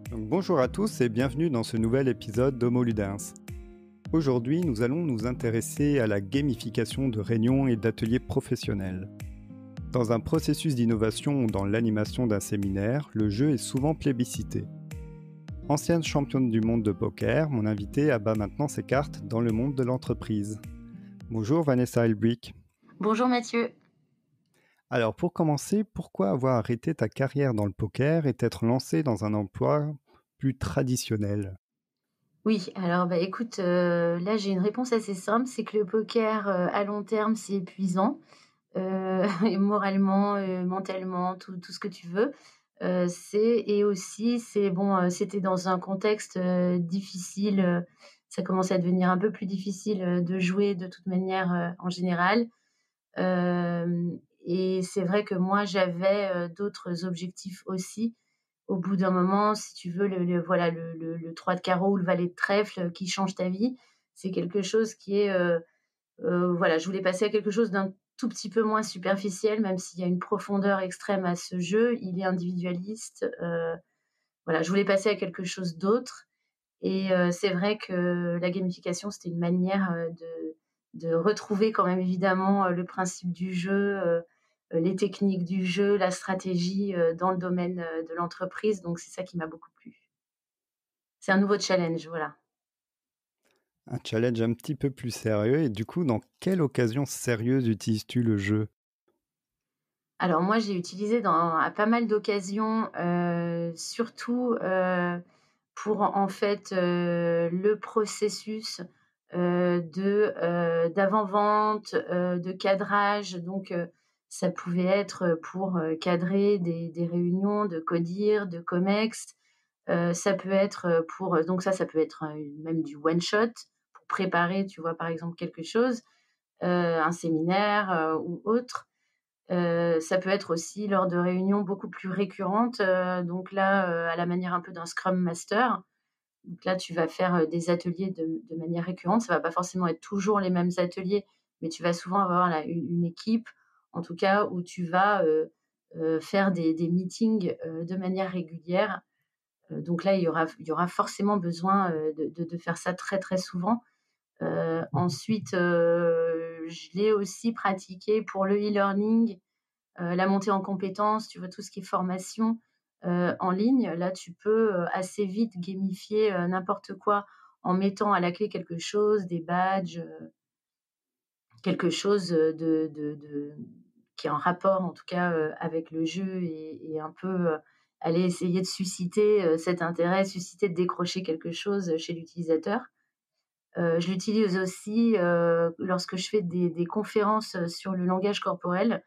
Donc, bonjour à tous et bienvenue dans ce nouvel épisode d'Homo Ludens. Aujourd'hui, nous allons nous intéresser à la gamification de réunions et d'ateliers professionnels. Dans un processus d'innovation ou dans l'animation d'un séminaire, le jeu est souvent plébiscité. Ancienne championne du monde de poker, mon invité abat maintenant ses cartes dans le monde de l'entreprise. Bonjour Vanessa Elbrick. Bonjour Mathieu. Alors pour commencer, pourquoi avoir arrêté ta carrière dans le poker et t'être lancé dans un emploi plus traditionnel ? Oui, alors écoute, là j'ai une réponse assez simple, c'est que le poker, à long terme, c'est épuisant, et moralement, mentalement, tout ce que tu veux. Et aussi c'est bon, c'était dans un contexte, difficile, ça commençait à devenir un peu plus difficile, de jouer de toute manière, en général. Et c'est vrai que moi j'avais, d'autres objectifs aussi. Au bout d'un moment, si tu veux, voilà, le 3 de carreau ou le valet de trèfle qui change ta vie, c'est quelque chose qui est, voilà, je voulais passer à quelque chose d'un tout petit peu moins superficiel, même s'il y a une profondeur extrême à ce jeu. Il est individualiste, voilà, je voulais passer à quelque chose d'autre et c'est vrai que la gamification, c'était une manière, de retrouver quand même évidemment, le principe du jeu, les techniques du jeu, la stratégie, dans le domaine, de l'entreprise. Donc c'est ça qui m'a beaucoup plu. C'est un nouveau challenge, voilà. Un challenge un petit peu plus sérieux et du coup, dans quelle occasion sérieuse utilises-tu le jeu ? Alors moi, j'ai utilisé à pas mal d'occasions, surtout, pour en fait, le processus, d'avant-vente, de cadrage. Donc ça pouvait être, pour, cadrer des réunions de CODIR, de COMEX. Ça peut être, pour, donc ça peut être, même du one shot pour préparer, tu vois, par exemple quelque chose, un séminaire, ou autre. Ça peut être aussi lors de réunions beaucoup plus récurrentes, donc là, à la manière un peu d'un scrum master. Donc là, tu vas faire, des ateliers de manière récurrente. Ça va pas forcément être toujours les mêmes ateliers, mais tu vas souvent avoir là une équipe, en tout cas, où tu vas, faire des meetings, de manière régulière. Donc là, il y aura forcément besoin, de faire ça très, très souvent. Ensuite, je l'ai aussi pratiqué pour le e-learning, la montée en compétences, tu vois? Tout ce qui est formation, en ligne. Là, tu peux, assez vite gamifier, n'importe quoi en mettant à la clé quelque chose, des badges, quelque chose, de qui est en rapport en tout cas, avec le jeu et un peu, aller essayer de susciter, cet intérêt, susciter de décrocher quelque chose, chez l'utilisateur. Je l'utilise aussi, lorsque je fais des conférences, sur le langage corporel.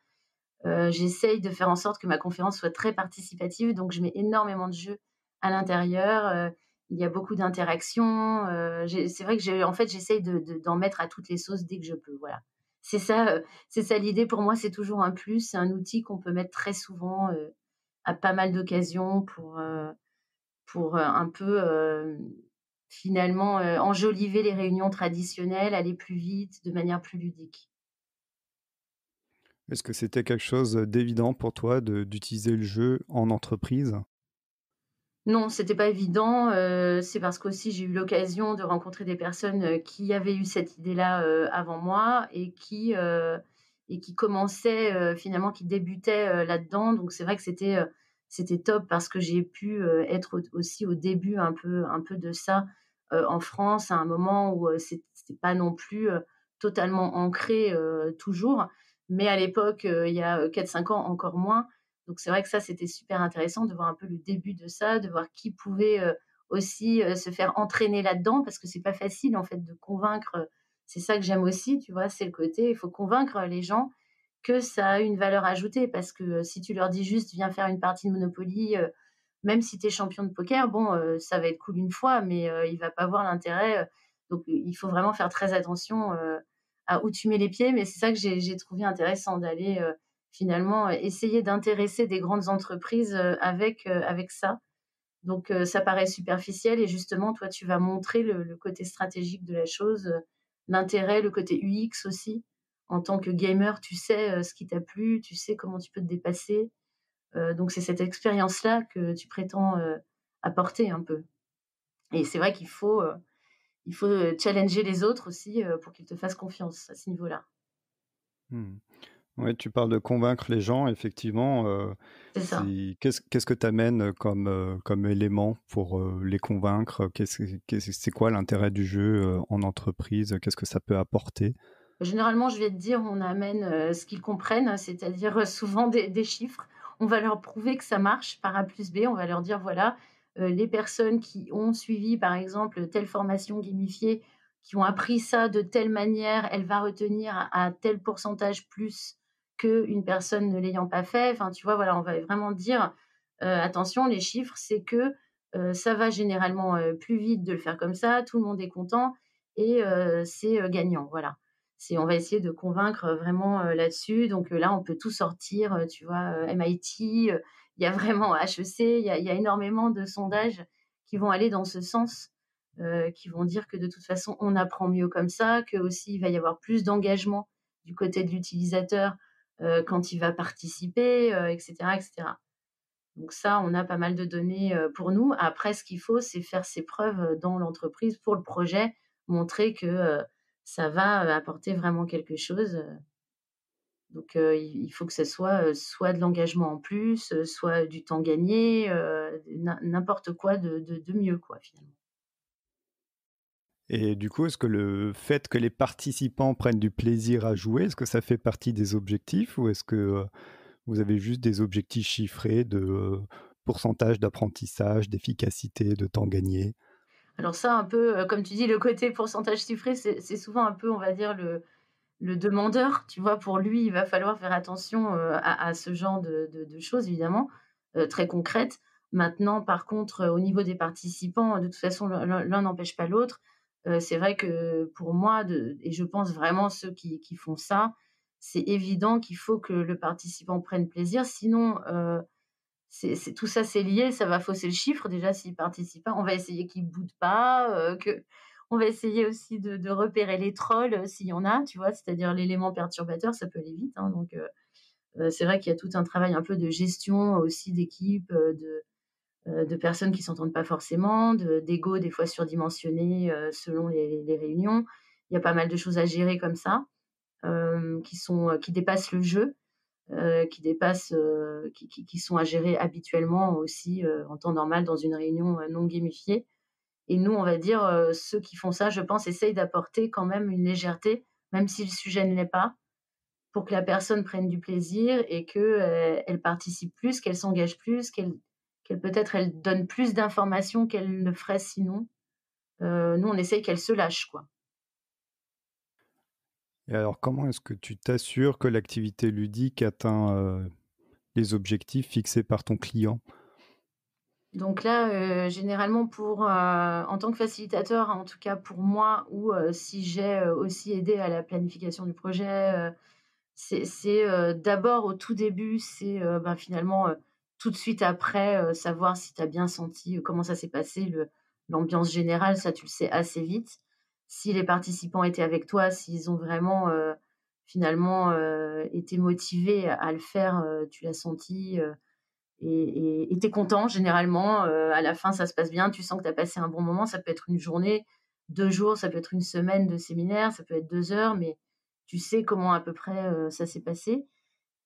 J'essaye de faire en sorte que ma conférence soit très participative, donc je mets énormément de jeux à l'intérieur, il y a beaucoup d'interactions, c'est vrai que en fait, j'essaye d'en mettre à toutes les sauces dès que je peux, voilà. C'est ça l'idée pour moi, c'est toujours un plus, c'est un outil qu'on peut mettre très souvent, à pas mal d'occasions pour, un peu, finalement, enjoliver les réunions traditionnelles, aller plus vite, de manière plus ludique. Est-ce que c'était quelque chose d'évident pour toi d'utiliser le jeu en entreprise ? Non, c'était pas évident, c'est parce qu'aussi j'ai eu l'occasion de rencontrer des personnes, qui avaient eu cette idée-là, avant moi et qui commençaient, finalement qui débutaient, là-dedans. Donc c'est vrai que c'était top parce que j'ai pu, être aussi au début un peu de ça, en France à un moment où, c'était pas non plus, totalement ancré, toujours. Mais à l'époque, il y a, 4-5 ans encore moins. Donc c'est vrai que ça, c'était super intéressant de voir un peu le début de ça, de voir qui pouvait, aussi, se faire entraîner là-dedans parce que c'est pas facile en fait de convaincre, c'est ça que j'aime aussi, tu vois? C'est le côté, il faut convaincre les gens que ça a une valeur ajoutée parce que, si tu leur dis juste: «Viens faire une partie de Monopoly», même si tu es champion de poker, bon, ça va être cool une fois, mais, il va pas voir l'intérêt, donc il faut vraiment faire très attention, à où tu mets les pieds. Mais c'est ça que j'ai trouvé intéressant d'aller, finalement, essayer d'intéresser des grandes entreprises, avec ça. Donc ça paraît superficiel et justement, toi, tu vas montrer le côté stratégique de la chose, l'intérêt, le côté UX aussi. En tant que gamer, tu sais, ce qui t'a plu, tu sais comment tu peux te dépasser. Donc c'est cette expérience-là que tu prétends, apporter un peu. Et c'est vrai qu'il faut challenger les autres aussi, pour qu'ils te fassent confiance à ce niveau-là. Mmh. Ouais, tu parles de convaincre les gens, effectivement, C'est ça. qu'est-ce que tu amènes comme, comme élément pour, les convaincre? C'est quoi l'intérêt du jeu, en entreprise? Qu'est-ce que ça peut apporter? Généralement, je vais te dire, on amène, ce qu'ils comprennent, c'est-à-dire, souvent des chiffres. On va leur prouver que ça marche par A plus B. On va leur dire: «Voilà, les personnes qui ont suivi, par exemple, telle formation gamifiée, qui ont appris ça de telle manière, elle va retenir à tel pourcentage plus qu'une personne ne l'ayant pas fait». Enfin, tu vois? Voilà, on va vraiment dire: «Attention, les chiffres, c'est que, ça va généralement, plus vite de le faire comme ça, tout le monde est content et c'est, gagnant». Voilà. On va essayer de convaincre, vraiment, là-dessus. Donc, là, on peut tout sortir, tu vois, MIT, il y a vraiment HEC, il y a énormément de sondages qui vont aller dans ce sens, qui vont dire que de toute façon, on apprend mieux comme ça, qu'aussi il va y avoir plus d'engagement du côté de l'utilisateur, quand il va participer, et cetera, et cetera. Donc ça, on a pas mal de données, pour nous. Après, ce qu'il faut, c'est faire ses preuves, dans l'entreprise pour le projet, montrer que, ça va, apporter vraiment quelque chose, donc il faut que ça soit de l'engagement en plus, soit du temps gagné, n'importe quoi de mieux, quoi, finalement. Et du coup, est-ce que le fait que les participants prennent du plaisir à jouer, est-ce que ça fait partie des objectifs ou est-ce que, vous avez juste des objectifs chiffrés de, pourcentage d'apprentissage, d'efficacité, de temps gagné? Alors ça, un peu, comme tu dis, le côté pourcentage chiffré, c'est souvent un peu, on va dire, le demandeur, tu vois? Pour lui, il va falloir faire attention, à ce genre de choses évidemment, très concrètes. Maintenant, par contre, au niveau des participants, de toute façon, l'un n'empêche pas l'autre. C'est vrai que pour moi et je pense vraiment ceux qui font ça, c'est évident qu'il faut que le participant prenne plaisir. Sinon, c'est tout ça, c'est lié, ça va fausser le chiffre. Déjà, s'il participe pas, on va essayer qu'il boude pas, que on va essayer aussi de repérer les trolls, s'il y en a, tu vois? C'est-à-dire l'élément perturbateur, ça peut aller vite, hein, donc c'est vrai qu'il y a tout un travail un peu de gestion aussi d'équipe, de personnes qui s'entendent pas forcément, d'ego des fois surdimensionnés, selon les réunions. Il y a pas mal de choses à gérer comme ça, qui dépassent le jeu, qui sont à gérer habituellement aussi, en temps normal dans une réunion, non gamifiée. Et nous, on va dire, ceux qui font ça, je pense, essayent d'apporter quand même une légèreté, même si le sujet ne l'est pas, pour que la personne prenne du plaisir et que, elle participe plus, qu'elle s'engage plus, qu'elle peut-être elle donne plus d'informations qu'elle ne ferait sinon. Nous, on essaye qu'elle se lâche, quoi. Et alors comment est-ce que tu t'assures que l'activité ludique atteint, les objectifs fixés par ton client? Donc là, généralement en tant que facilitateur, en tout cas pour moi ou si j'ai, aussi aidé à la planification du projet, d'abord au tout début, ben, finalement, tout de suite après, savoir si tu as bien senti, comment ça s'est passé, l'ambiance générale, ça tu le sais assez vite. Si les participants étaient avec toi, s'ils ont vraiment, finalement, été motivés à le faire, tu l'as senti, et tu es content généralement, à la fin ça se passe bien, tu sens que tu as passé un bon moment. Ça peut être une journée, 2 jours, ça peut être une semaine de séminaire, ça peut être 2 heures, mais tu sais comment à peu près, ça s'est passé.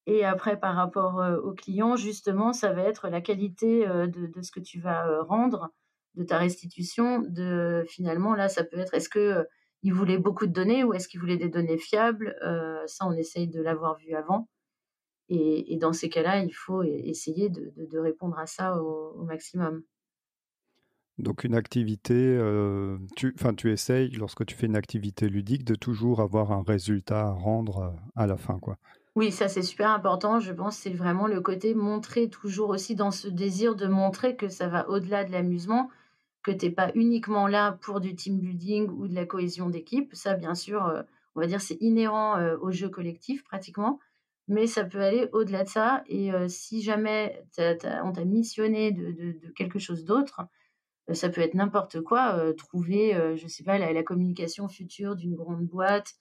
Et après par rapport, aux clients justement, ça va être la qualité, de ce que tu vas, rendre, de ta restitution, finalement là ça peut être est-ce que, ils voulaient beaucoup de données ou est-ce qu'ils voulaient des données fiables? Ça on essaye de l'avoir vu avant. Et dans ces cas-là, il faut essayer de répondre à ça au maximum. Donc une activité, tu essayes lorsque tu fais une activité ludique de toujours avoir un résultat à rendre, à la fin, quoi? Oui, ça, c'est super important. Je pense, c'est vraiment le côté montrer toujours aussi dans ce désir de montrer que ça va au-delà de l'amusement, que tu es pas uniquement là pour du team building ou de la cohésion d'équipe. Ça, bien sûr, on va dire, c'est inhérent, au jeu collectif pratiquement, mais ça peut aller au-delà de ça et si jamais on t'a missionné de quelque chose d'autre, ça peut être n'importe quoi, trouver, je sais pas, la communication future d'une grande boîte,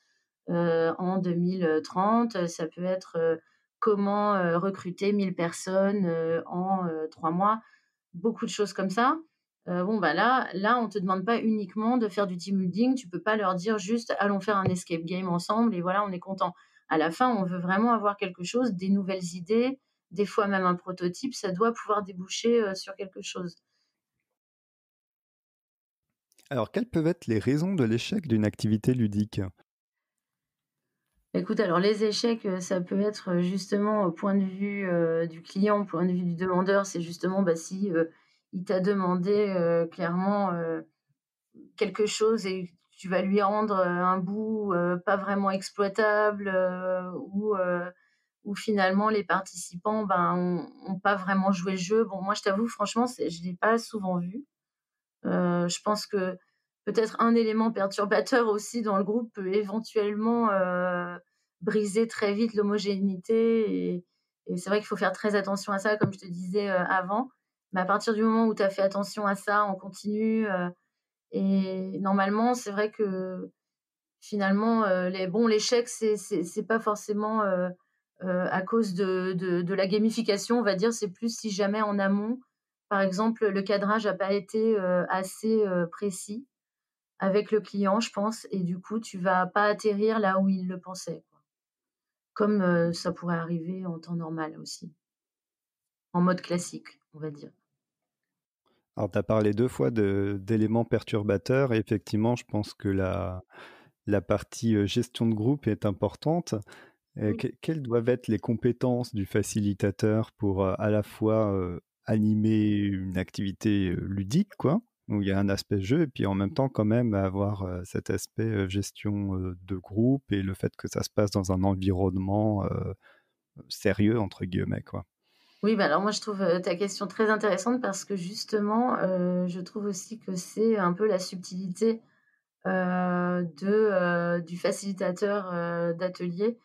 en 2030. Ça peut être, comment, recruter 1000 personnes, en, 3 mois. beaucoup de choses comme ça, bon, bah, là, on te demande pas uniquement de faire du team building. Tu peux pas leur dire juste: «Allons faire un escape game ensemble et voilà, on est content». À la fin, on veut vraiment avoir quelque chose, des nouvelles idées, des fois même un prototype, ça doit pouvoir déboucher, sur quelque chose. Alors, quelles peuvent être les raisons de l'échec d'une activité ludique? Écoute, alors les échecs, ça peut être, justement au point de vue, du client, au point de vue du demandeur. C'est justement, bah, si, il t'a demandé, clairement, quelque chose et tu vas lui rendre, un bout, pas vraiment exploitable, où finalement les participants, ben, ont pas vraiment joué le jeu. Bon, moi, je t'avoue, franchement, je l'ai pas souvent vu. Je pense que peut-être un élément perturbateur aussi dans le groupe peut éventuellement, briser très vite l'homogénéité et c'est vrai qu'il faut faire très attention à ça, comme je te disais, avant. Mais à partir du moment où tu as fait attention à ça, on continue, et normalement, c'est vrai que finalement, l'échec, c'est pas forcément, à cause de la gamification, on va dire. C'est plus si jamais en amont, par exemple, le cadrage a pas été, assez, précis avec le client, je pense et du coup, tu vas pas atterrir là où il le pensait, quoi. Comme, ça pourrait arriver en temps normal aussi, en mode classique, on va dire. Alors, tu as parlé 2 fois d'éléments perturbateurs et effectivement, je pense que la partie, gestion de groupe est importante. Oui. Quelles doivent être les compétences du facilitateur pour, à la fois, animer une activité, ludique quoi, où il y a un aspect jeu et puis en même temps quand même avoir, cet aspect, gestion, de groupe et le fait que ça se passe dans un environnement, «sérieux» entre guillemets quoi? Oui, bah, alors moi je trouve, ta question très intéressante parce que justement, je trouve aussi que c'est un peu la subtilité, du facilitateur, d'atelier.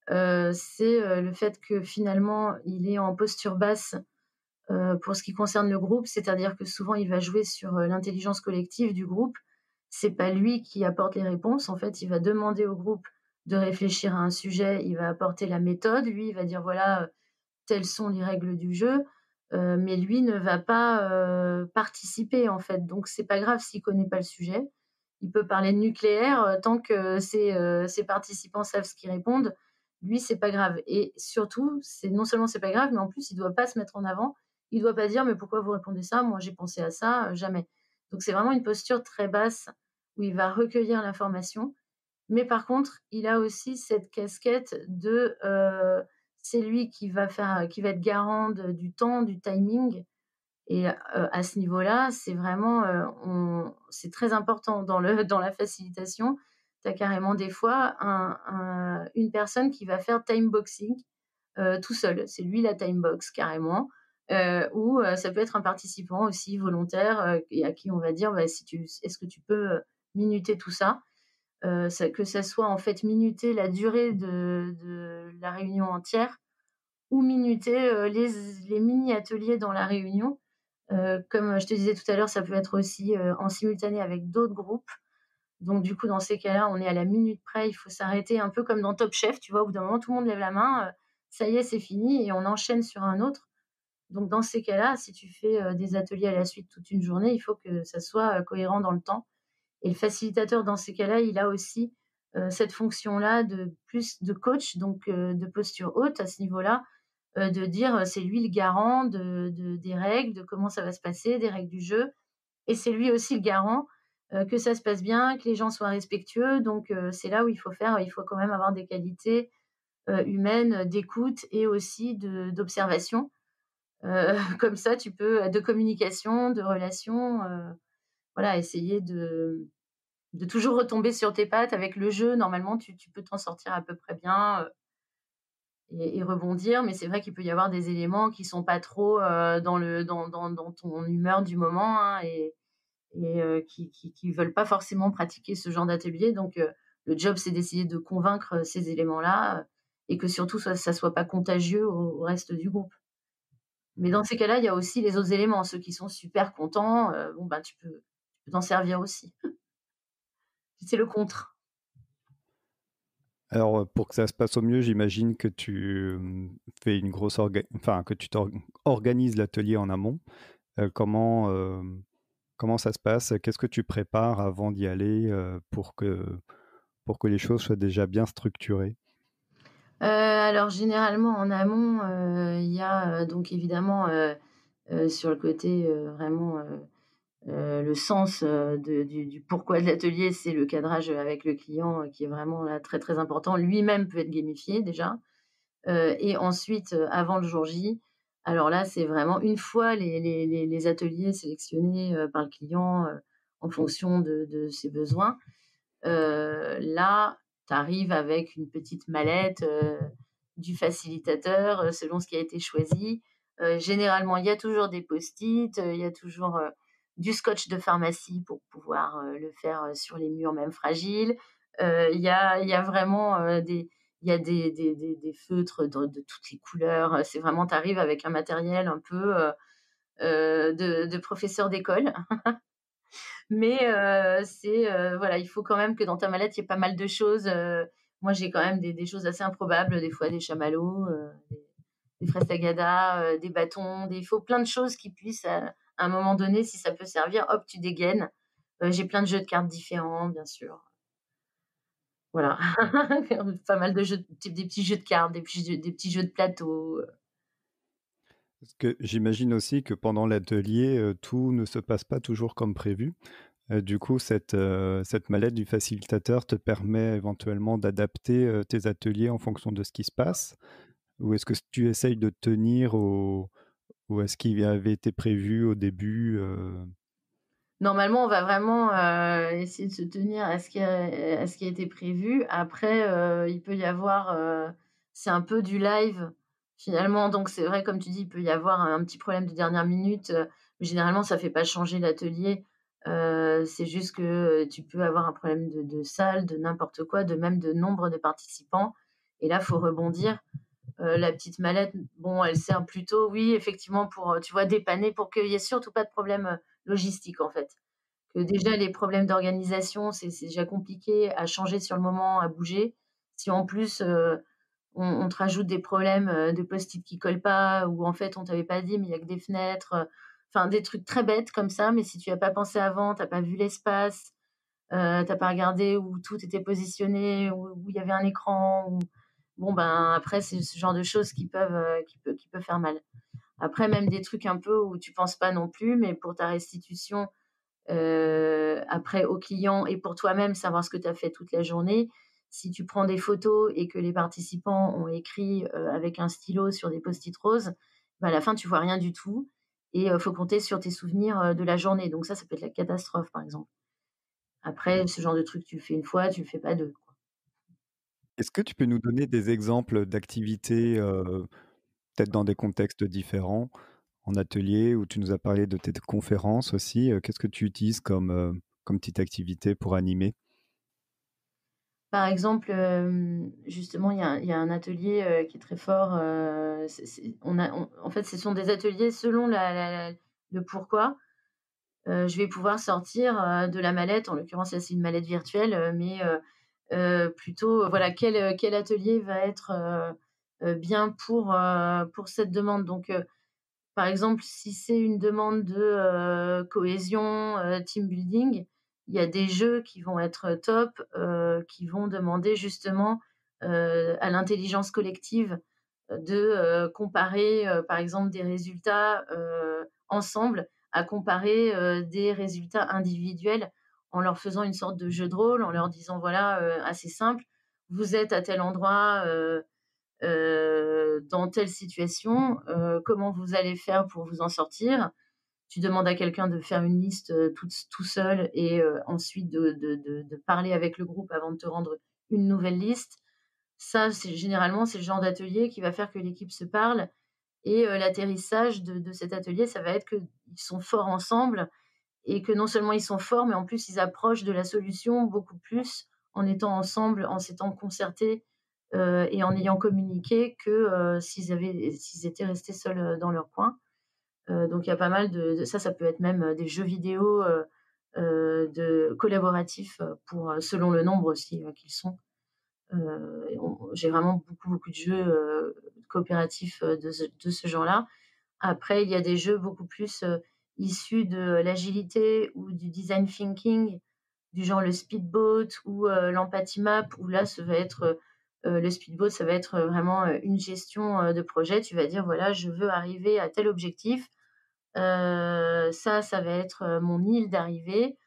C'est, le fait que finalement il est en posture basse, pour ce qui concerne le groupe. C'est-à-dire que souvent il va jouer sur, l'intelligence collective du groupe. C'est pas lui qui apporte les réponses. En fait, il va demander au groupe de réfléchir à un sujet, il va apporter la méthode. Lui, il va dire: «Voilà, telles sont les règles du jeu», mais lui ne va pas, participer, en fait. Donc c'est pas grave s'il connaît pas le sujet. Il peut parler de nucléaire, tant que ses participants savent ce qu'ils répondent, lui, c'est pas grave et surtout, c'est non seulement c'est pas grave, mais en plus, il doit pas se mettre en avant. Il doit pas dire: «Mais pourquoi vous répondez ça? Moi, j'ai pensé à ça», jamais. Donc c'est vraiment une posture très basse où il va recueillir l'information mais par contre, il a aussi cette casquette de, c'est lui qui va être garant du temps, du timing et à ce niveau-là, c'est vraiment, c'est très important dans le dans la facilitation. Tu as carrément des fois une personne qui va faire time boxing, tout seul. C'est lui la time box carrément, ou ça peut être un participant aussi volontaire, et à qui on va dire: «Bah, si tu est-ce que tu peux, minuter tout ça?» Ça que ça soit en fait minuter la durée de la réunion entière ou minuter, les mini ateliers dans la réunion. Comme je te disais tout à l'heure, ça peut être aussi, en simultané avec d'autres groupes. Donc du coup, dans ces cas-là, on est à la minute près, il faut s'arrêter un peu comme dans Top Chef, tu vois? Au bout d'un moment, tout le monde lève la main, ça y est, c'est fini et on enchaîne sur un autre. Donc dans ces cas-là, si tu fais, des ateliers à la suite toute une journée, il faut que ça soit, cohérent dans le temps et le facilitateur, dans ces cas-là, il a aussi, cette fonction-là de plus de coach, donc de posture haute à ce niveau-là, de dire, c'est lui le garant des règles, de comment ça va se passer, des règles du jeu et c'est lui aussi le garant, que ça se passe bien, que les gens soient respectueux donc c'est là où il faut quand même avoir des qualités, humaines, d'écoute et aussi d'observation. Comme ça tu peux de communication, de relation, voilà, essayer de toujours retomber sur tes pattes avec le jeu, normalement, tu peux t'en sortir à peu près bien, et rebondir. Mais c'est vrai qu'il peut y avoir des éléments qui sont pas trop, dans ton humeur du moment, hein qui veulent pas forcément pratiquer ce genre d'atelier. Donc, le job, c'est d'essayer de convaincre, ces éléments-là, et que surtout ça soit pas contagieux au reste du groupe. Mais dans ces cas-là, il y a aussi les autres éléments, ceux qui sont super contents, bon, bah, tu peux t'en servir aussi. C'est le contre. Alors, pour que ça se passe au mieux, j'imagine que tu, fais une grosse enfin, que tu organises l'atelier en amont. Comment ça se passe? Qu'est-ce que tu prépares avant d'y aller, pour que les choses soient déjà bien structurées? Alors généralement en amont, il y a, donc évidemment, sur le côté, vraiment, le sens, du pourquoi de l'atelier, c'est le cadrage, avec le client, qui est vraiment là très, très important. Lui-même peut être gamifié déjà, et ensuite, avant le jour J, alors là, c'est vraiment une fois les ateliers sélectionnés, par le client, en fonction de ses besoins, là, tu arrives avec une petite mallette, du facilitateur, selon ce qui a été choisi. Généralement, il y a toujours des post-it, il y a toujours, du scotch de pharmacie pour pouvoir, le faire, sur les murs, même fragiles. Il y a vraiment, il y a des feutres de toutes les couleurs, c'est vraiment tu arrives avec un matériel un peu, de professeur d'école. Mais voilà, il faut quand même que dans ta mallette, il y ait pas mal de choses, moi, j'ai quand même des choses assez improbables, des fois des chamallows, des fraises tagada, des bâtons, des il faut plein de choses qui puissent, à un moment donné, si ça peut servir, hop, tu dégaines. J'ai plein de jeux de cartes différents, bien sûr. Voilà, pas mal de jeux, des petits jeux de cartes, des petits jeux de plateau. Parce que j'imagine aussi que pendant l'atelier, tout ne se passe pas toujours comme prévu. Du coup, cette mallette du facilitateur te permet éventuellement d'adapter, tes ateliers en fonction de ce qui se passe? Ou est-ce que tu essayes de tenir au à ce qui avait été prévu au début, Normalement, on va vraiment, essayer de se tenir à ce qui a été prévu. Après, il peut y avoir, c'est un peu du live finalement, donc c'est vrai comme tu dis, il peut y avoir un petit problème de dernière minute, mais généralement ça fait pas changer l'atelier. C'est juste que, tu peux avoir un problème de salle, de n'importe quoi, de même de nombre de participants, et là, faut rebondir. La petite mallette, bon, elle sert plutôt, oui, effectivement, pour, tu vois, dépanner, pour qu'il y ait surtout pas de problème, logistique, en fait. Que déjà les problèmes d'organisation, c'est déjà compliqué à changer sur le moment, à bouger. Si en plus, on te rajoute des problèmes, de post-it qui collent pas, ou en fait on t'avait pas dit mais il y a que des fenêtres, enfin des trucs très bêtes comme ça, mais si tu as pas pensé avant, tu as pas vu l'espace, tu as pas regardé où tout était positionné, où il y avait un écran, ou bon, ben, après c'est ce genre de choses qui peut faire mal. Après même des trucs un peu où tu penses pas non plus, mais pour ta restitution, après au client et pour toi-même, savoir ce que tu as fait toute la journée. Si tu prends des photos et que les participants ont écrit, avec un stylo sur des post-it roses, bah, à la fin, tu vois rien du tout, et faut compter sur tes souvenirs, de la journée. Donc ça peut être la catastrophe, par exemple. Après, ce genre de truc, tu le fais une fois, tu le fais pas 2, quoi. est-ce que tu peux nous donner des exemples d'activités, peut-être dans des contextes différents, en atelier, où tu nous as parlé de tes conférences aussi, qu'est-ce que tu utilises comme petite activité pour animer? Par exemple, justement, il y a un atelier, qui est très fort, c'est en fait, ce sont des ateliers selon le pourquoi. Je vais pouvoir sortir, de la mallette, en l'occurrence là c'est une mallette virtuelle, mais plutôt, voilà, quel atelier va être, bien pour cette demande. Donc par exemple, si c'est une demande de, cohésion, team building, il y a des jeux qui vont être top, qui vont demander justement, à l'intelligence collective, de, comparer, par exemple des résultats, ensemble, à comparer, des résultats individuels, en leur faisant une sorte de jeu de rôle, en leur disant voilà, assez simple: «Vous êtes à tel endroit, dans telle situation, comment vous allez faire pour vous en sortir?» Tu demandes à quelqu'un de faire une liste, tout seul, et ensuite de parler avec le groupe avant de te rendre une nouvelle liste. Ça, c'est le genre d'atelier qui va faire que l'équipe se parle, et l'atterrissage de cet atelier, ça va être qu'ils sont forts ensemble, et que non seulement ils sont forts, mais en plus ils approchent de la solution beaucoup plus en étant ensemble, en s'étant concertés, et en ayant communiqué, que, s'ils étaient restés seuls, dans leur coin. Donc il y a pas mal de ça, ça peut être même, des jeux vidéo, de collaboratifs, pour, selon le nombre aussi, qu'ils sont. Et j'ai vraiment beaucoup, beaucoup de jeux, coopératifs, de ce genre-là. Après, il y a des jeux beaucoup plus, issus de l'agilité ou du design thinking, du genre le speedboat ou l'empathy map, où là, ça va être, le speedboat, ça va être vraiment, une gestion, de projet. Tu vas dire: «Voilà, je veux arriver à tel objectif, ça va être, mon île d'arrivée,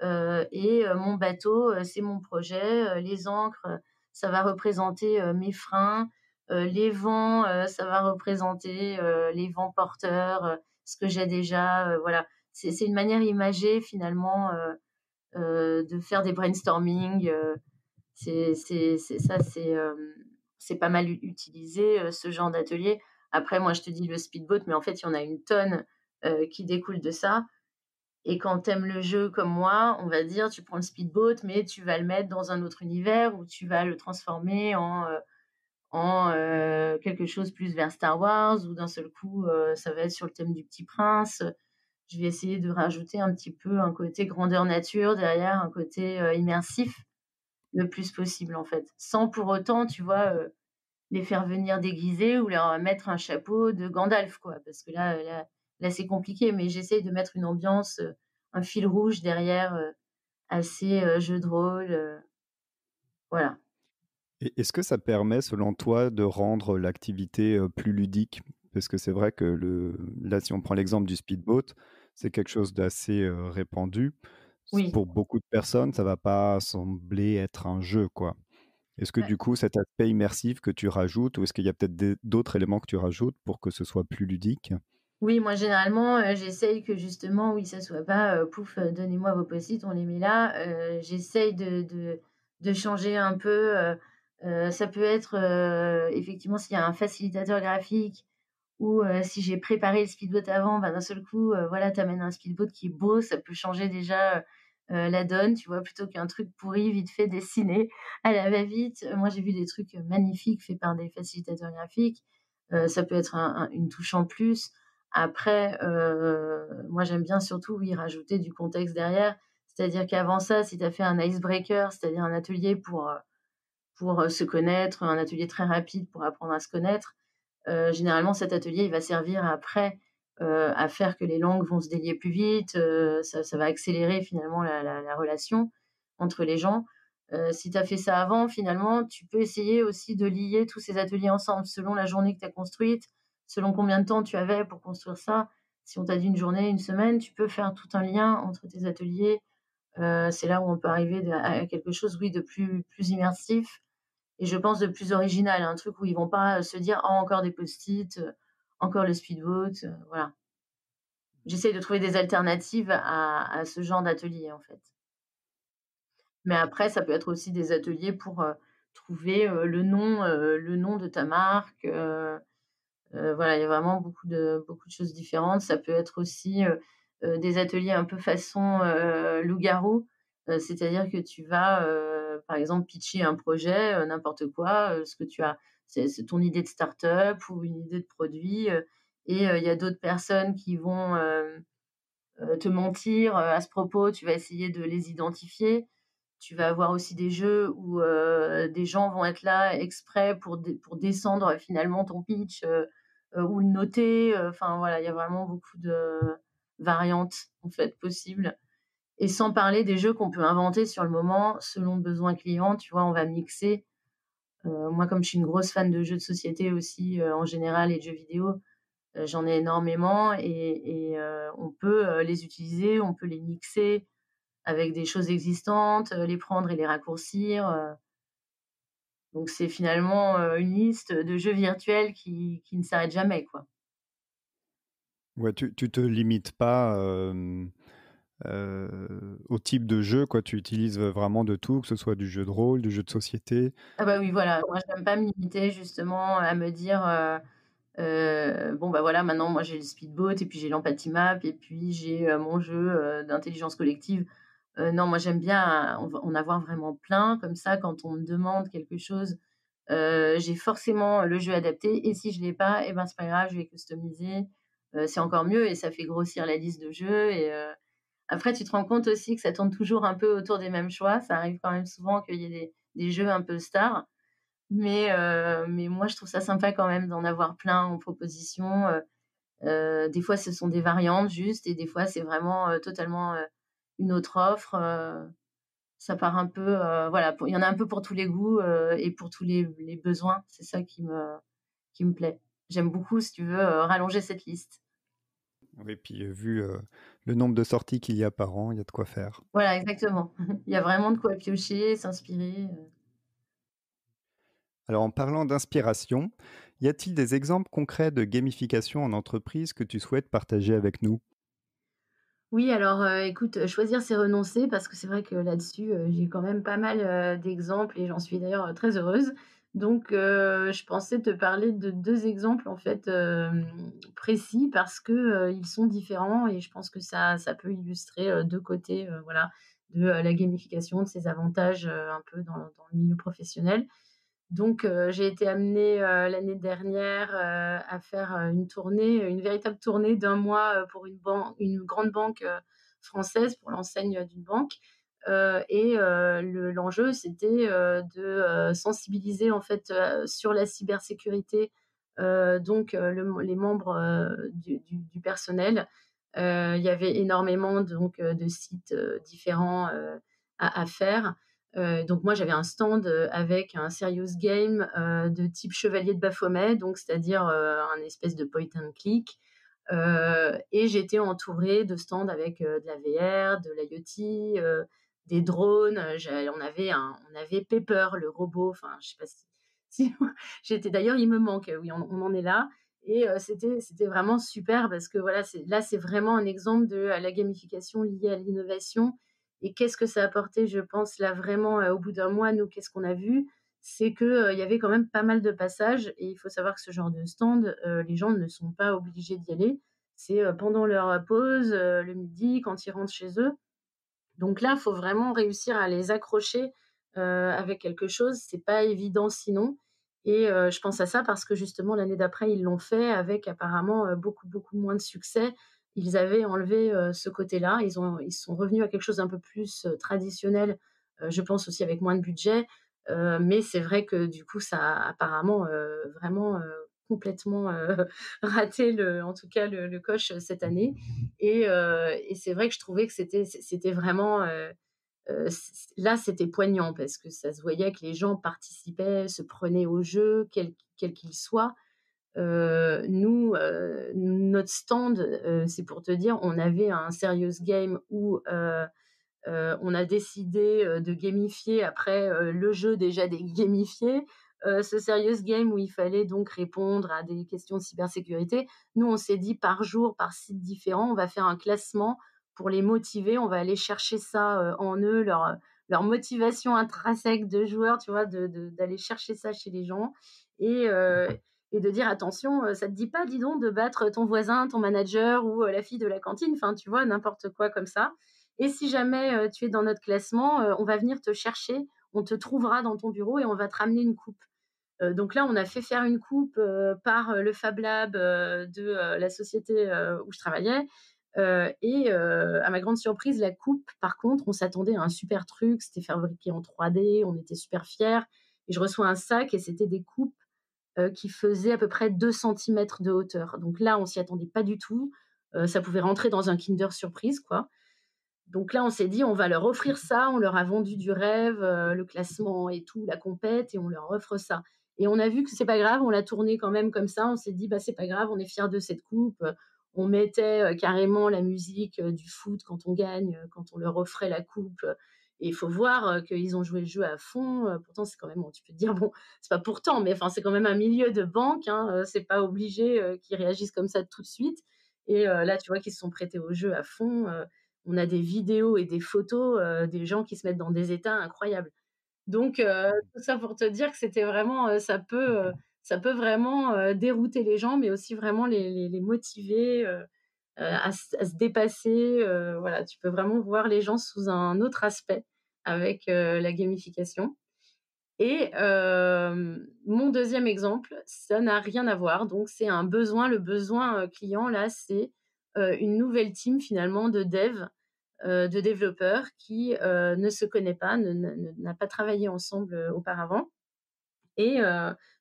et mon bateau, c'est mon projet, les ancres, ça va représenter, mes freins, les vents, ça va représenter, les vents porteurs, ce que j'ai déjà», voilà. C'est une manière imagée finalement, de faire des brainstorming, c'est pas mal utilisé, ce genre d'atelier. Après moi je te dis le speedboat, mais en fait il y en a une tonne, qui découlent de ça. Et quand tu aimes le jeu comme moi, on va dire, tu prends le speedboat, mais tu vas le mettre dans un autre univers où tu vas le transformer en quelque chose plus vers Star Wars, où d'un seul coup, ça va être sur le thème du Petit Prince. Je vais essayer de rajouter un petit peu un côté grandeur nature derrière, un côté, immersif le plus possible, en fait. Sans pour autant, tu vois, les faire venir déguisés ou leur mettre un chapeau de Gandalf, quoi. Parce que là, c'est compliqué, mais j'essaye de mettre une ambiance, un fil rouge derrière, assez, jeu de rôle, voilà. Et est-ce que ça permet, selon toi, de rendre l'activité, plus ludique? Parce que c'est vrai que là, si on prend l'exemple du speedboat, c'est quelque chose d'assez, répandu. Oui. Pour beaucoup de personnes, ça va pas sembler être un jeu, quoi. Est-ce que du coup, cet aspect immersif que tu rajoutes ou est-ce qu'il y a peut-être d'autres éléments que tu rajoutes pour que ce soit plus ludique? Oui, moi généralement, j'essaye que justement, oui, ça soit pas, «Pouf, donnez-moi vos post-it, on les met là». J'essaye de changer un peu, ça peut être, effectivement s'il y a un facilitateur graphique ou si j'ai préparé le speedboat avant, bah, d'un seul coup, voilà, tu amènes un speedboat qui est beau, ça peut changer déjà, la donne, tu vois? Plutôt qu'un truc pourri, vite fait dessiné à la va-vite. Moi, j'ai vu des trucs, magnifiques faits par des facilitateurs graphiques. Ça peut être une touche en plus. Après, moi, j'aime bien surtout, oui, rajouter du contexte derrière. C'est-à-dire qu'avant ça, si tu as fait un icebreaker, c'est-à-dire un atelier pour se connaître, un atelier très rapide pour apprendre à se connaître. Généralement, cet atelier, il va servir après, à faire que les langues vont se délier plus vite, ça va accélérer finalement la relation entre les gens. Si tu as fait ça avant, finalement, tu peux essayer aussi de lier tous ces ateliers ensemble selon la journée que tu as construite, selon combien de temps tu avais pour construire ça. Si on t'a dit une journée, une semaine, tu peux faire tout un lien entre tes ateliers. C'est là où on peut arriver à quelque chose, oui, de plus immersif et je pense de plus original, un truc où ils vont pas, se dire: «Oh encore des post-it, encore le speedboat», voilà. J'essaye de trouver des alternatives à ce genre d'atelier, en fait. Mais après, ça peut être aussi des ateliers pour, trouver, le nom de ta marque, voilà, il y a vraiment beaucoup de choses différentes. Ça peut être aussi, des ateliers un peu façon, loup-garou, c'est-à-dire que tu vas, par exemple, pitcher un projet, n'importe quoi, ce que tu as c'est ton idée de start-up ou une idée de produit, et il y a d'autres personnes qui vont, te mentir, à ce propos. Tu vas essayer de les identifier. Tu vas avoir aussi des jeux où, des gens vont être là exprès pour descendre finalement ton pitch, ou le noter, enfin voilà, il y a vraiment beaucoup de variantes en fait possibles et sans parler des jeux qu'on peut inventer sur le moment selon le besoin client, tu vois? On va mixer. Moi comme je suis une grosse fan de jeux de société aussi, en général et de jeux vidéo, j'en ai énormément et on peut, les utiliser, on peut les mixer avec des choses existantes, les prendre et les raccourcir, donc c'est finalement, une liste de jeux virtuels qui ne s'arrête jamais, quoi. Ouais, tu te limites pas, au type de jeu, quoi. Tu utilises, vraiment de tout, que ce soit du jeu de rôle, du jeu de société. Ah bah, oui, voilà, moi j'aime pas me limiter justement à me dire, «Bon, bah, voilà, maintenant moi j'ai le speedboat et puis j'ai l'empathy map et puis j'ai, mon jeu, d'intelligence collective». Non, moi j'aime bien en avoir vraiment plein comme ça quand on me demande quelque chose, j'ai forcément le jeu adapté et si je l'ai pas et ben, c'est pas grave, je vais customiser, c'est encore mieux et ça fait grossir la liste de jeux et après tu te rends compte aussi que ça tourne toujours un peu autour des mêmes choix. Ça arrive quand même souvent qu'il y ait des jeux un peu stars, mais moi je trouve ça sympa quand même d'en avoir plein en proposition, Des fois, ce sont des variantes juste et des fois, c'est vraiment, totalement, une autre offre, ça part un peu, voilà, pour il y en a un peu pour tous les goûts, et pour tous les besoins. C'est ça qui me plaît. J'aime beaucoup, si tu veux, rallonger cette liste. Oui, puis vu le nombre de sorties qu'il y a par an, il y a de quoi faire. Voilà, exactement. Il y a vraiment de quoi piocher, s'inspirer, Alors en parlant d'inspiration, y a-t-il des exemples concrets de gamification en entreprise que tu souhaites partager avec nous? Oui, alors, écoute, choisir c'est renoncer parce que c'est vrai que là-dessus, j'ai quand même pas mal, d'exemples et j'en suis d'ailleurs, très heureuse. Donc, je pensais te parler de 2 exemples en fait, précis parce que, ils sont différents et je pense que ça peut illustrer, 2 côtés, voilà, de, la gamification, de ses avantages, un peu dans le milieu professionnel. Donc, j'ai été amenée, l'année dernière, à faire, une tournée, une véritable tournée d'un mois, pour une grande banque, française, pour l'enseigne, d'une banque, et l'enjeu, c'était, de, sensibiliser, en fait, sur la cybersécurité, donc les membres, du personnel. Il y avait énormément donc, de sites, différents, à faire. Donc moi, j'avais un stand, avec un serious game, de type Chevalier de Baphomet, donc c'est-à-dire, un espèce de point and click, et j'étais entourée de stands avec, de la VR, de l'IoT, des drones, on avait Pepper, le robot, enfin, je sais pas si j'étais d'ailleurs, il me manque, oui, on en est là et c'était vraiment super parce que voilà, c'est vraiment un exemple de, la gamification liée à l'innovation et qu'est-ce que ça a apporté, je pense, là, vraiment, au bout d'un mois, nous, qu'est-ce qu'on a vu? C'est que, il y avait quand même pas mal de passages et il faut savoir que ce genre de stand, les gens ne sont pas obligés d'y aller. C'est, pendant leur pause, le midi, quand ils rentrent chez eux. Donc là, il faut vraiment réussir à les accrocher, avec quelque chose. C'est pas évident sinon et je pense à ça parce que justement l'année d'après, ils l'ont fait avec apparemment, beaucoup, beaucoup moins de succès. Ils avaient enlevé, ce côté-là. Ils sont revenus à quelque chose d'un peu plus, traditionnel, je pense aussi avec moins de budget, mais c'est vrai que du coup, ça a apparemment, vraiment, complètement, raté en tout cas le coche, cette année et c'est vrai que je trouvais que c'était vraiment, là, c'était poignant parce que ça se voyait que les gens participaient, se prenaient au jeu, quel qu'il soit. Nous, notre stand, c'est pour te dire, on avait un serious game où, on a décidé, de gamifier après, le jeu déjà des gamifiés, ce serious game où il fallait donc répondre à des questions de cybersécurité. Nous, on s'est dit par jour, par site différent, on va faire un classement pour les motiver. On va aller chercher ça, en eux, leur motivation intrinsèque de joueurs, tu vois? D'aller chercher ça chez les gens et heu et de dire: «Attention, ça te dit pas, dis donc, de battre ton voisin, ton manager ou, la fille de la cantine?» Enfin, tu vois? N'importe quoi comme ça et si jamais, tu es dans notre classement, on va venir te chercher, on te trouvera dans ton bureau et on va te ramener une coupe. Donc là, on a fait faire une coupe, par, le Fab Lab, de, la société, où je travaillais, à ma grande surprise, la coupe, par contre, on s'attendait à un super truc, c'était fabriqué en 3D, on était super fiers et je reçois un sac et c'était des coupes, qui faisaient à peu près 2 centimètres de hauteur. Donc là, on s'y attendait pas du tout, ça pouvait rentrer dans un Kinder Surprise, quoi. Donc là, on s'est dit: «On va leur offrir ça». On leur a vendu du rêve, le classement et tout, la compète et on leur offre ça et on a vu que c'est pas grave, on l'a tourné quand même comme ça. On s'est dit: «Bah, c'est pas grave, on est fiers de cette coupe». On mettait, carrément la musique, du foot quand on gagne, quand on leur offrait la coupe, et il faut voir, qu'ils ont joué le jeu à fond, pourtant c'est quand même bon, tu peux te dire: «Bon, c'est pas pourtant, mais enfin, c'est quand même un milieu de banque, hein, c'est pas obligé, qu'ils réagissent comme ça tout de suite» et là, tu vois qu'ils se sont prêtés au jeu à fond, on a des vidéos et des photos, des gens qui se mettent dans des états incroyables. Donc tout ça pour te dire que c'était vraiment, ça peut vraiment, dérouter les gens, mais aussi vraiment les motiver, à se dépasser, voilà, tu peux vraiment voir les gens sous un autre aspect avec, la gamification et mon deuxième exemple, ça n'a rien à voir, donc c'est un besoin. Le besoin, client là, c'est, une nouvelle team finalement de développeurs qui, ne se connaît pas, n'a pas travaillé ensemble, auparavant et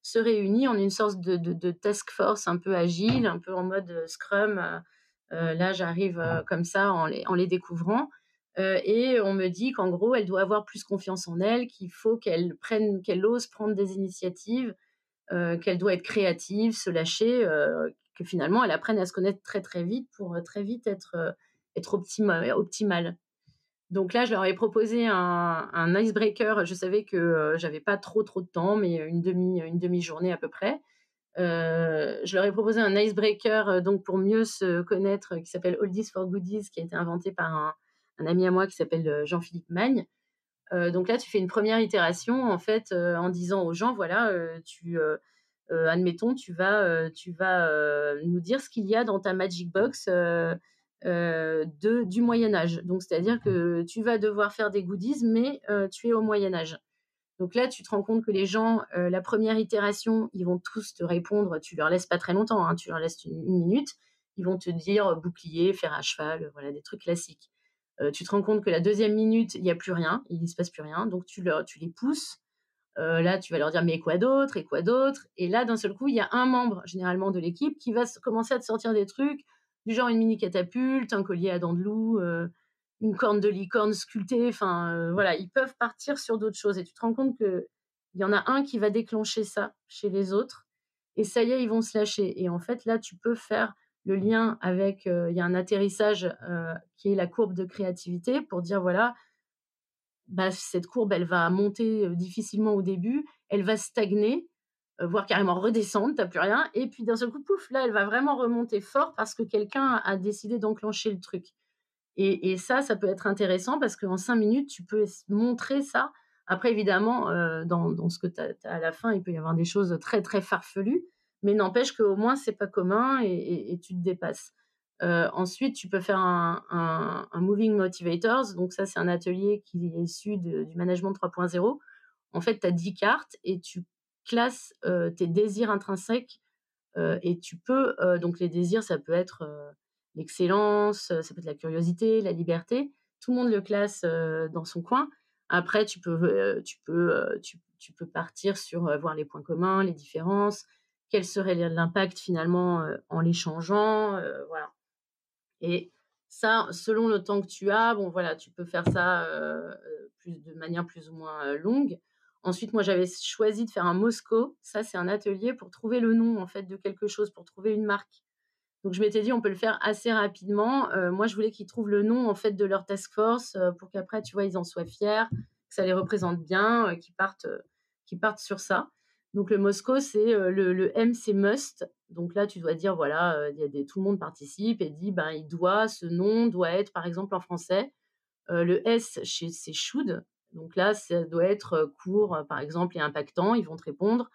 se réunit en une sorte de task force un peu agile, un peu en mode, Scrum, là j'arrive, comme ça en les découvrant, et on me dit qu'en gros, elle doit avoir plus confiance en elle, qu'il faut qu'elle ose prendre des initiatives, qu'elle doit être créative, se lâcher, que finalement elle apprenne à se connaître très, très vite pour, très vite être optimale. Donc là, je leur ai proposé un icebreaker. Je savais que, j'avais pas trop de temps, mais une demi-journée à peu près. Je leur ai proposé un icebreaker, donc pour mieux se connaître, qui s'appelle Oldies for Goodies, qui a été inventé par un ami à moi qui s'appelle, Jean-Philippe Magne. Donc là, tu fais une première itération en fait, en disant aux gens: «Voilà, admettons, tu vas nous dire ce qu'il y a dans ta magic box, du Moyen Âge». Donc c'est-à-dire que tu vas devoir faire des goodies, mais tu es au Moyen Âge. Donc là, tu te rends compte que les gens, la première itération, ils vont tous te répondre, tu leur laisses pas très longtemps, hein, tu leur laisses une minute. Ils vont te dire, bouclier, fer à cheval, voilà des trucs classiques. Tu te rends compte que la deuxième minute, il y a plus rien, il ne se passe plus rien, donc tu les pousses. Là, tu vas leur dire: «Mais quoi d'autre? Et quoi d'autre?» Et là, d'un seul coup, il y a un membre, généralement de l'équipe, qui va commencer à te sortir des trucs, du genre une mini catapulte, un collier à dents de loup, une corne de licorne sculptée, enfin, voilà, ils peuvent partir sur d'autres choses et tu te rends compte qu'il y en a un qui va déclencher ça chez les autres et ça y est, ils vont se lâcher et en fait, là, tu peux faire le lien avec, il y a un atterrissage, qui est la courbe de créativité pour dire: «Voilà, bah, cette courbe, elle va monter, difficilement au début, elle va stagner, voire carrément redescendre, tu as plus rien et puis d'un seul coup, pouf, là, elle va vraiment remonter fort parce que quelqu'un a décidé d'enclencher le truc et ça peut être intéressant parce qu'en 5 minutes, tu peux montrer ça. Après évidemment, dans ce que tu as à la fin, il peut y avoir des choses très, très farfelues, mais n'empêche qu'au moins c'est pas commun et tu te dépasses. Ensuite, tu peux faire un moving motivators, donc ça, c'est un atelier qui est issu du management 3.0. En fait, tu as 10 cartes et tu classes, tes désirs intrinsèques, et tu peux, donc les désirs, ça peut être, l'excellence, ça peut être la curiosité, la liberté. Tout le monde le classe, dans son coin. Après tu peux partir sur, voir les points communs, les différences, quel serait l'impact finalement, en les changeant, voilà. Et ça, selon le temps que tu as, bon voilà, tu peux faire ça, de manière plus ou moins, longue. Ensuite, moi, j'avais choisi de faire un MOSCO. Ça, c'est un atelier pour trouver le nom, en fait, de quelque chose, pour trouver une marque. Donc je m'étais dit: «On peut le faire assez rapidement». Moi, je voulais qu'ils trouvent le nom, en fait, de leur task force, pour qu'après, tu vois, ils en soient fiers, que ça les représente bien, qu'ils partent sur ça. Donc le Moscow, c'est, le M, c'est must. Donc là, tu dois dire, voilà, il y a tout le monde participe et dit, ben, ce nom doit être, par exemple, en français. Le S, c'est should. Donc là, ça doit être, court, par exemple et impactant. Ils vont te répondre.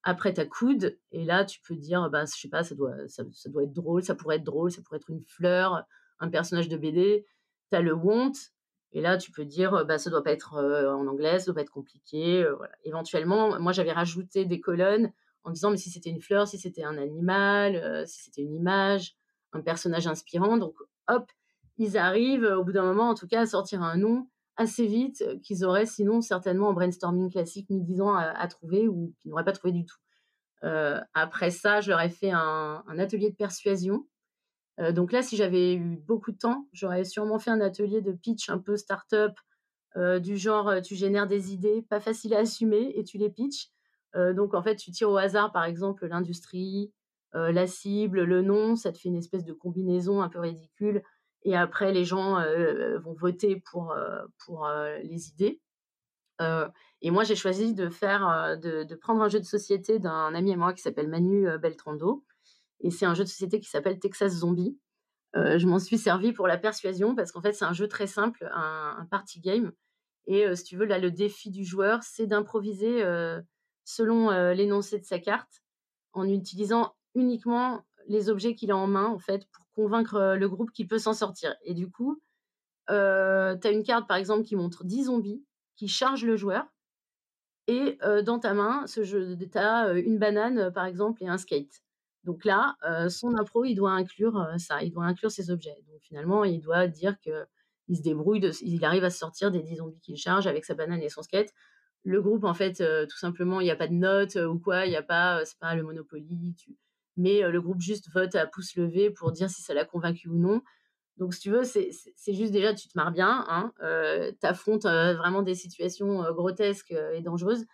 Après, tu as could et là, tu peux dire, bah, je sais pas, ça doit être drôle, ça pourrait être drôle, ça pourrait être une fleur, un personnage de BD. Tu as le want et là, tu peux dire, bah, ça doit pas être, en anglais, ça doit pas être compliqué, voilà. Éventuellement, moi, j'avais rajouté des colonnes en disant, mais si c'était une fleur, si c'était un animal, si c'était une image, un personnage inspirant, donc hop, ils arrivent, au bout d'un moment, en tout cas, à sortir un nom assez vite, qu'ils auraient sinon certainement en brainstorming classique mis 10 ans à trouver ou qu'ils n'auraient pas trouvé du tout. Après ça, je leur ai fait un atelier de persuasion. Donc là, si j'avais eu beaucoup de temps, j'aurais sûrement fait un atelier de pitch un peu start-up, du genre, tu génères des idées pas faciles à assumer et tu les pitches. Donc en fait, tu tires au hasard, par exemple, l'industrie, la cible, le nom, ça te fait une espèce de combinaison un peu ridicule et après les gens, vont voter pour les idées. Heu et moi, j'ai choisi de prendre un jeu de société d'un ami à moi qui s'appelle Manu, Beltrando et c'est un jeu de société qui s'appelle Texas Zombie. Je m'en suis servie pour la persuasion parce qu'en fait, c'est un jeu très simple, un party game et si tu veux, là, le défi du joueur, c'est d'improviser, selon, l'énoncé de sa carte, en utilisant uniquement les objets qu'il a en main, en fait, pour convaincre, le groupe qu'il peut s'en sortir et du coup, tu as une carte, par exemple, qui montre 10 zombies qui chargent le joueur et dans ta main, tu as, une banane, par exemple et un skate. Donc là, son impro, il doit inclure, ça, il doit inclure ces objets. Donc finalement, il doit dire qu'il se débrouille il arrive à se sortir des 10 zombies qu'il charge avec sa banane et son skate. Le groupe, en fait, tout simplement, il y a pas de notes, ou quoi, il y a pas, c'est pas le Monopoly, mais le groupe juste vote à pouce levé pour dire si ça l'a convaincu ou non. Donc si tu veux, c'est juste déjà tu te marres bien, hein, tu affrontes, vraiment des situations, grotesques, et dangereuses,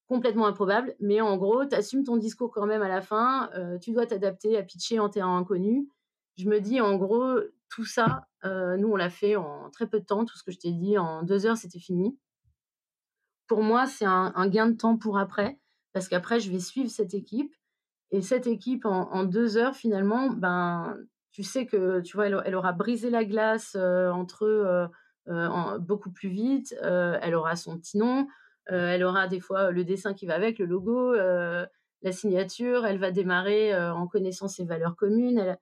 complètement improbables, mais en gros, tu assumes ton discours quand même à la fin, tu dois t'adapter à pitcher en terrain inconnu. Je me dis en gros, tout ça, nous on l'a fait en très peu de temps, tout ce que je t'ai dit, en 2 heures, c'était fini. Pour moi, c'est un gain de temps pour après, parce qu'après je vais suivre cette équipe et cette équipe en 2 heures finalement, ben, tu sais que, tu vois, elle aura brisé la glace, entre eux, en beaucoup plus vite, elle aura son petit nom, elle aura des fois le dessin qui va avec, le logo, la signature, elle va démarrer, en connaissant ses valeurs communes.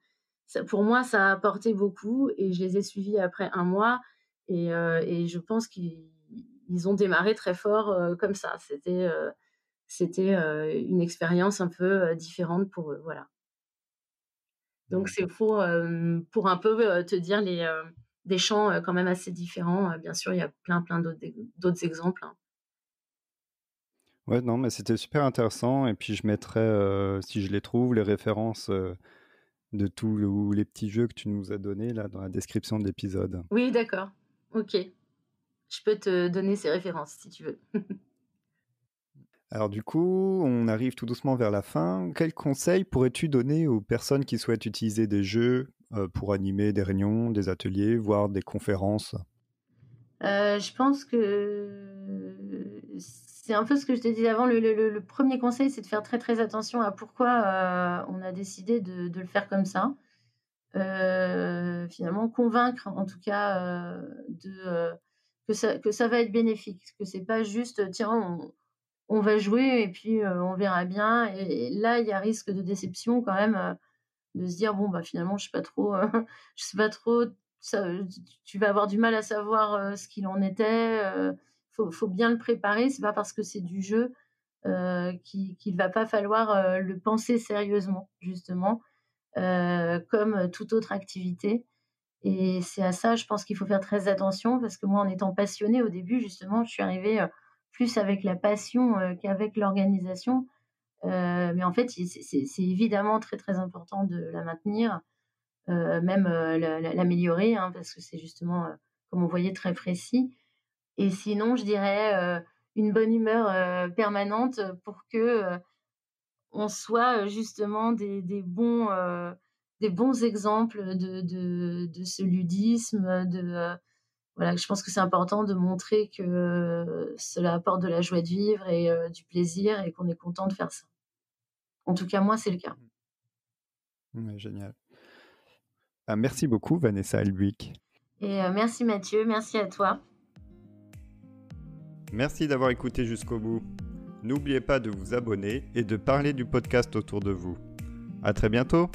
Ça pour moi, ça a apporté beaucoup et je les ai suivis après 1 mois et je pense qu'ils ont démarré très fort, comme ça. C'était une expérience un peu, différente pour eux, voilà. Donc Mmh. c'est pour un peu, te dire des champs, quand même assez différents, bien sûr, il y a plein d'autres exemples, hein. Ouais, non, mais c'était super intéressant et puis je mettrai, si je les trouve, les références, de tous les petits jeux que tu nous as donnés là dans la description de l'épisode. Oui, d'accord. OK. Je peux te donner ces références si tu veux. Alors du coup, on arrive tout doucement vers la fin. Quels conseils pourrais-tu donner aux personnes qui souhaitent utiliser des jeux, pour animer des réunions, des ateliers, voire des conférences? Je pense que c'est un peu ce que je te disais avant, le 1er conseil, c'est de faire très, très attention à pourquoi, on a décidé de le faire comme ça. Finalement convaincre en tout cas, que ça va être bénéfique, que c'est pas juste: «Tiens, on va jouer et puis, on verra bien» et là, il y a risque de déception quand même, de se dire: «Bon, bah, finalement, je sais pas trop, je sais pas trop, ça, tu vas avoir du mal à savoir, ce qu'il en était», faut bien le préparer. C'est pas parce que c'est du jeu, qu'il va pas falloir, le penser sérieusement justement, comme toute autre activité et c'est à ça, je pense qu'il faut faire très attention parce que moi, en étant passionnée au début, justement, je suis arrivée, plus avec la passion, qu'avec l'organisation, mais en fait, c'est évidemment très, très important de la maintenir, même, l'améliorer, hein, parce que c'est justement, comme on voyait, très précis et sinon, je dirais, une bonne humeur, permanente, pour que, on soit, justement des bons exemples de ce ludisme, voilà, je pense que c'est important de montrer que, cela apporte de la joie de vivre et du plaisir et qu'on est content de faire ça. En tout cas, moi, c'est le cas. Ouais, génial. Ah, merci beaucoup Vanessa Albuic. Et merci Mathieu, merci à toi. Merci d'avoir écouté jusqu'au bout. N'oubliez pas de vous abonner et de parler du podcast autour de vous. À très bientôt!